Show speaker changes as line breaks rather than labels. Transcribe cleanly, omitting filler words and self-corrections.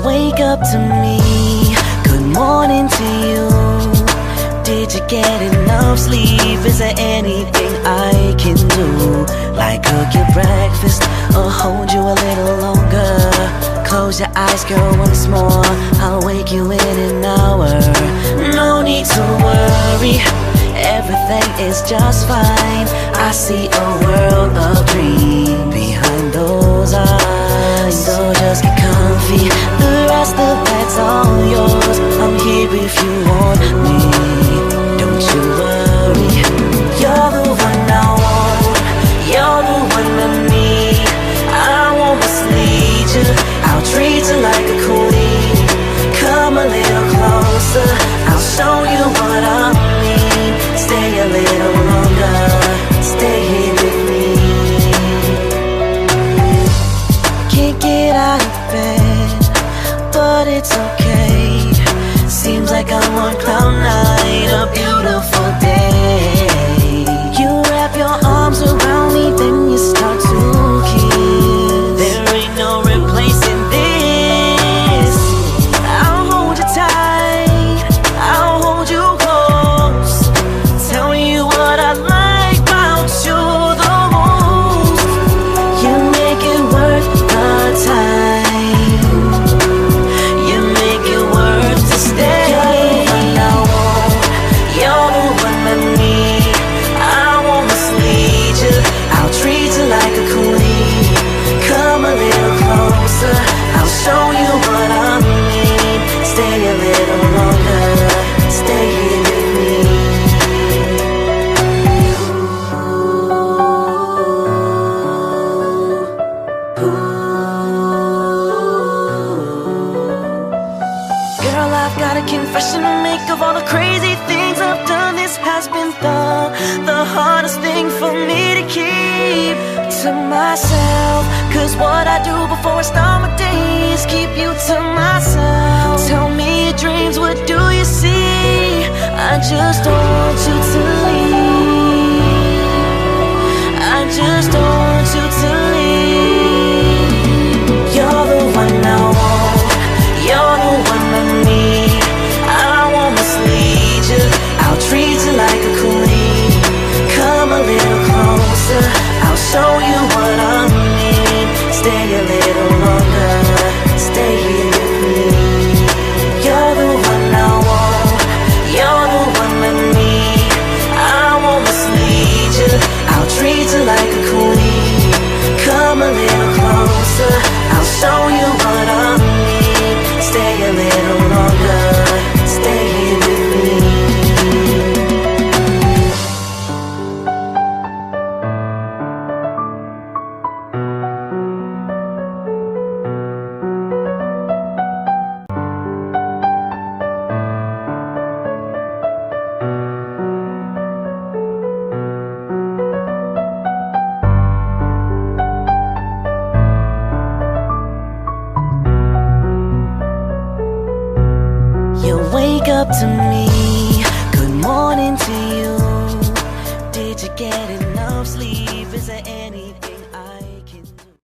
wake up to me, good morning to you. Did you get enough sleep? Is there anything I can do? Like cook your breakfast or hold you a little longer? Close your eyes, girl, once more. I'll wake you in an hour. No need to worry, everything is just fine. I see a world of dreams behind those eyes. So just get comfy, the rest of that's all yours. I'm here if you want me. Don't you worry, you're the one I want, you're the one I need. I won't mislead you, I'll treat you like a queen. Come a little closer, I'll show you what I mean. Stay a little longer, stay here with me. Can't get out of bed, but it's okay. Seems like I'm on cloud nine, a beautiful day. You wrap your arms around me, then you start to kiss. There ain't no replacing this. I'll hold you tight, I'll hold you close. Tell you what I like about you the most. You make it worth the time, you make it worth to stay. You're the one I need, I won't mislead you, I'll treat you like a queen. Come a little closer, I'll show you what I mean. Stay a little longer, stay here with me. Girl, I've got a confession to make of all the crazy things I've done. This has been the hardest thing for me to keep to myself. Cause what I do before I start my day is keep you to myself. Tell me your dreams, what do you see? I just don't want you to leave, I just don't want you to leave. You're the one I want, you're the one I need. I won't mislead you, I'll treat you like a queen. Come a little closer, I'll show you what I mean. Stay a little longer, stay here with me. You're the one I want, you're the one I need. I won't mislead you, I'll treat you like a queen. Come a little closer, I'll show you what I mean. Stay a little longer, stay here with me. You wake up to me, good morning to you. Did you get it?